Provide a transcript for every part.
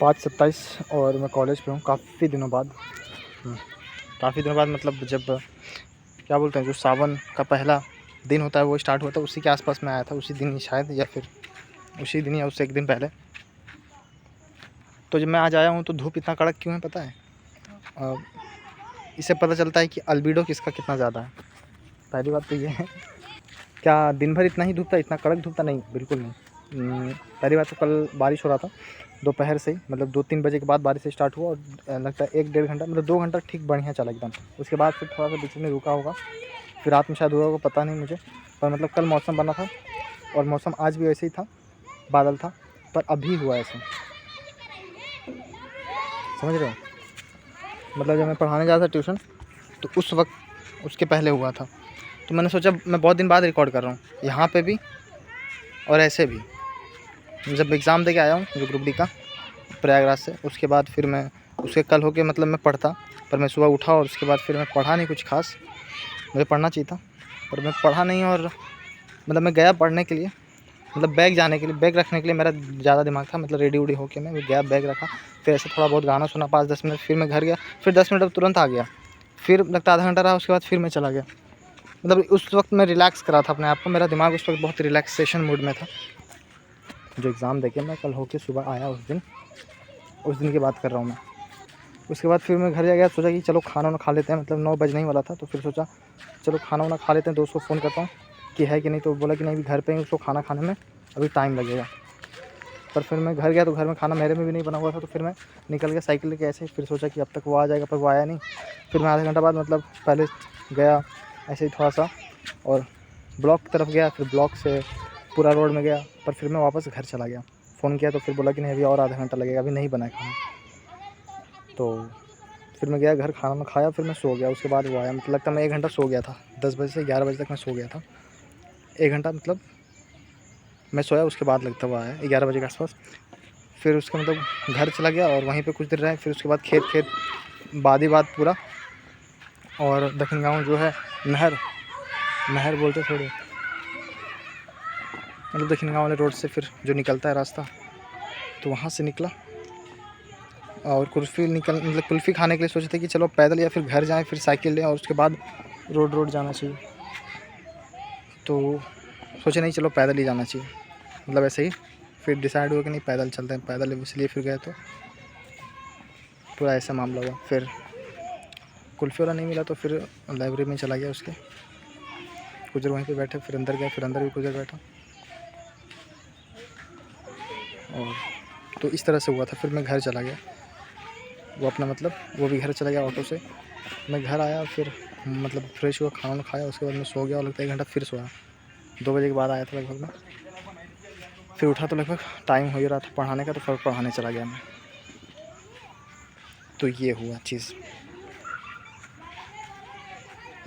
5:27 और मैं कॉलेज पे हूँ काफ़ी दिनों बाद। काफ़ी दिनों बाद मतलब जब क्या बोलते हैं, जो सावन का पहला दिन होता है वो स्टार्ट हुआ था, उसी के आसपास मैं आया था, उसी दिन ही शायद, या फिर उसी दिन या उससे एक दिन पहले। तो जब मैं आज आया हूँ तो धूप इतना कड़क क्यों है पता है? इससे पता चलता है कि अल्बिडो किसका कितना ज़्यादा है। पहली बात तो ये है, क्या दिन भर इतना ही धूप था, इतना कड़क धूप था? नहीं, बिल्कुल नहीं। पहली बात तो कल बारिश हो रहा था दोपहर से ही, मतलब 2-3 बजे के बाद बारिश स्टार्ट हुआ और लगता है 1-1.5 घंटा, मतलब 2 घंटा ठीक बढ़िया चला एकदम। उसके बाद फिर थोड़ा सा बीच में रुका होगा, फिर रात में शायद हुआ होगा, पता नहीं मुझे। पर मतलब कल मौसम बना था और मौसम आज भी वैसे ही था, बादल था, पर अभी हुआ ऐसे, समझ रहे हो? मतलब जब मैं पढ़ाने जाता था ट्यूशन, तो उस वक्त उसके पहले हुआ था। तो मैंने सोचा मैं बहुत दिन बाद रिकॉर्ड कर रहा हूँ, यहाँ पे भी और ऐसे भी। जब एग्ज़ाम दे के आया हूँ जो ग्रुप डी का प्रयागराज से, उसके बाद फिर मैं उसके कल होके मतलब मैं पढ़ता, पर मैं सुबह उठा और उसके बाद फिर मैं पढ़ा नहीं कुछ खास। मुझे पढ़ना चाहिए था पर मैं पढ़ा नहीं, और मतलब मैं गया पढ़ने के लिए, मतलब बैग जाने के लिए, बैग रखने के लिए मेरा ज़्यादा दिमाग था, मतलब रेडी वूडी होके मैं गया, बैग रखा, फिर ऐसे थोड़ा बहुत गाना सुना 5-10 मिनट, फिर मैं घर गया, फिर 10 मिनट अब तुरंत आ गया, फिर लगता आधा घंटा रहा, उसके बाद फिर मैं चला गया। मतलब उस वक्त मैं रिलैक्स करा था अपने आप को, मेरा दिमाग उस वक्त बहुत रिलैक्सेशन मूड में था। जो एग्ज़ाम देके मैं कल होके सुबह आया, उस दिन की बात कर रहा हूँ मैं। उसके बाद फिर मैं घर जा गया, सोचा कि चलो खाना वाना खा लेते हैं, मतलब 9 बजने ही वाला था, तो फिर सोचा चलो खाना वाना खा लेते हैं, दोस्त को फ़ोन करता हूँ कि है कि नहीं, तो बोला कि नहीं, घर पे ही उसको खाना खाने में अभी टाइम लगेगा। पर फिर मैं घर गया तो घर में खाना मेरे में भी नहीं बना हुआ था, तो फिर मैं निकल गया साइकिल लेके ऐसे, फिर सोचा कि अब तक वो आ जाएगा, पर वो आया नहीं। फिर मैं आधा घंटा बाद मतलब पहले गया ऐसे ही थोड़ा सा और ब्लॉक की तरफ गया, फिर ब्लॉक से पूरा रोड में गया, पर फिर मैं वापस घर चला गया। फ़ोन किया तो फिर बोला कि नहीं, अभी और आधा घंटा लगेगा, अभी नहीं बना है खाना। तो फिर मैं गया घर, खाना मैं खाया, फिर मैं सो गया। उसके बाद वो आया, मतलब लगता है मैं 1 घंटा सो गया था, 10 बजे से 11 बजे तक मैं सो गया था। 1 घंटा मतलब मैं सोया, उसके बाद लगता हुआ आया 11 बजे के आसपास। फिर उसके मतलब घर चला गया और वहीं पे कुछ देर रहे, फिर उसके बाद खेत बाद ही बाद पूरा। और दक्षिण गाँव जो है, नहर बोलते थोड़े, मतलब दक्षिण गाँव वाले रोड से फिर जो निकलता है रास्ता, तो वहाँ से निकला और मतलब कुल्फ़ी खाने के लिए सोचे थे कि चलो पैदल या फिर घर जाएँ, फिर साइकिल लें और उसके बाद रोड जाना चाहिए। तो सोचे नहीं, चलो पैदल ही जाना चाहिए, मतलब ऐसे ही। फिर डिसाइड हुआ कि नहीं, पैदल चलते हैं, पैदल, इसलिए फिर गए, तो पूरा ऐसा मामला हुआ। फिर कुल्फ़ी वाला नहीं मिला तो फिर लाइब्रेरी में चला गया, उसके कुछ देर वहीं पे बैठे, फिर अंदर गया, फिर अंदर भी कुछ देर बैठा, और तो इस तरह से हुआ था। फिर मैं घर चला गया, वो अपना मतलब वो भी घर चला गया ऑटो से। मैं घर आया, फिर मतलब फ्रेश हुआ, खाना खाया, उसके बाद मैं सो गया, और लगता है 1 घंटा फिर सोया। 2 बजे के बाद आया था लगभग मैं, फिर उठा तो लगभग टाइम हो ही रहा था पढ़ाने का, तो फिर पढ़ाने चला गया मैं। तो ये हुआ चीज़।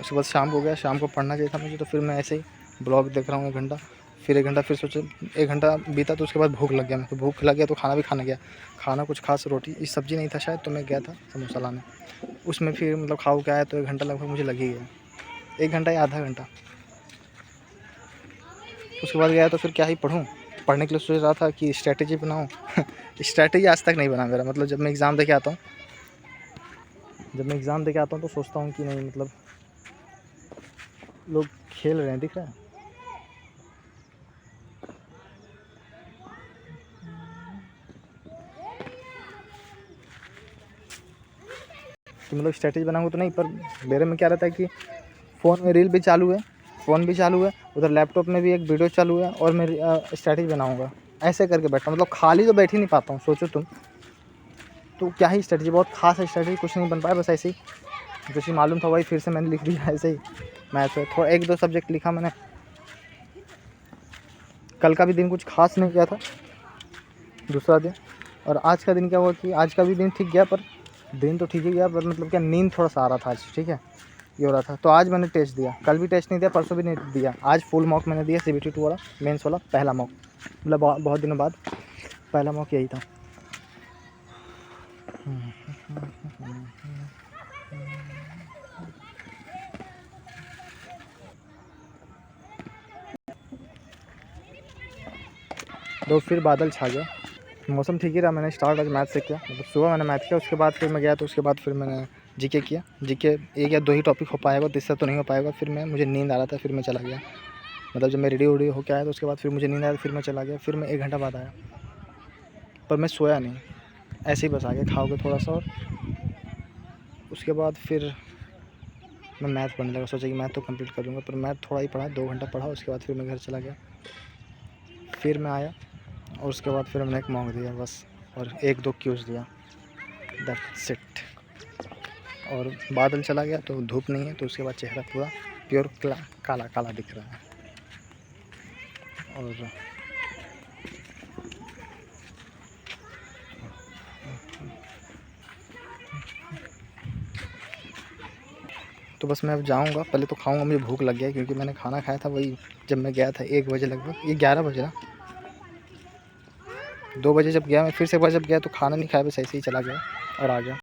उसके बाद शाम को गया, शाम को पढ़ना चाहिए था मुझे, तो फिर मैं ऐसे ही ब्लॉग देख रहा हूँ 1 घंटा, फिर 1 घंटा, फिर सोचे 1 घंटा बीता तो उसके बाद भूख लग गया, मैं तो भूख लग गया तो खाना भी खाने गया। खाना कुछ खास रोटी सब्ज़ी नहीं था शायद, तो मैं गया था समोसा लाने, उसमें फिर मतलब खाओ क्या आया, तो 1 घंटा लगभग मुझे लग ही गया, 1 घंटा या आधा घंटा। उसके बाद गया तो फिर क्या ही पढ़ूँ, पढ़ने के लिए सोच रहा था कि स्ट्रैटेजी बनाऊँ स्ट्रैटेजी आज तक नहीं बना मेरा, मतलब जब मैं एग्ज़ाम दे के आता हूँ तो सोचता हूँ कि नहीं, मतलब लोग खेल रहे हैं, दिख रहा है। तो मतलब स्ट्रैटेजी बनाऊँगा तो नहीं, पर मेरे में क्या रहता है कि फ़ोन में रील भी चालू है, उधर लैपटॉप में भी एक वीडियो चालू है, और मैं स्ट्रैटेजी बनाऊँगा ऐसे करके बैठा, मतलब खाली तो बैठ ही नहीं पाता हूँ, सोचो तुम। तो क्या ही स्ट्रैटेजी, बहुत खास स्ट्रैटेजी कुछ नहीं बन पाया, बस ऐसे ही जो चीज़ मालूम था वही फिर से मैंने लिख दिया ऐसे ही। मैथ्स में थोड़ा 1-2 सब्जेक्ट लिखा मैंने। कल का भी दिन कुछ खास नहीं किया था, दूसरा दिन। और आज का दिन क्या हुआ कि आज का भी दिन ठीक गया, पर दिन तो ठीक ही गया, पर मतलब क्या, नींद थोड़ा सा आ रहा था आज, ठीक है, ये हो रहा था। तो आज मैंने टेस्ट दिया, कल भी टेस्ट नहीं दिया, परसों भी नहीं दिया, आज फुल मॉक मैंने दिया, CBT 2 वाला, मेंस वाला पहला मॉक, मतलब बहुत दिनों बाद पहला मॉक यही था। तो फिर बादल छा गया, मौसम ठीक ही रहा। मैंने स्टार्ट आज मैथ से किया, मतलब सुबह मैंने मैथ किया, उसके बाद फिर मैं गया तो उसके बाद फिर मैंने जीके किया। जीके 1 या 2 ही टॉपिक हो पाएगा, तीसरा तो नहीं हो पाएगा। फिर मुझे नींद आ रहा था, फिर मैं चला गया। मतलब जब मैं रेडी वेडी होके आया तो उसके बाद फिर मुझे नींद आया, फिर मैं चला गया। फिर मैं 1 घंटा बाद आया, पर मैं सोया नहीं, ऐसे ही बस आ गया खा के थोड़ा सा। और उसके बाद फिर मैं मैथ पढ़ने लगा। सोचा कि मैथ तो कंप्लीट कर लूँगा, पर मैथ थोड़ा ही पढ़ा, 2 घंटा पढ़ा। उसके बाद फिर मैं घर चला गया। फिर मैं आया और उसके बाद फिर हमने एक मॉक दिया बस, और 1-2 क्यूज़ दिया, दैट्स इट। और बादल चला गया तो धूप नहीं है, तो उसके बाद चेहरा पूरा प्योर काला काला दिख रहा है। और तो बस मैं अब जाऊँगा, पहले तो खाऊँगा, मुझे भूख लग गया है, क्योंकि मैंने खाना खाया था वही जब मैं गया था 1 बजे लगभग, ये 11 बजे ना, 2 बजे जब गया मैं, फिर से एक बार जब गया तो खाना नहीं खाया, बस ऐसे ही चला गया और आ गया।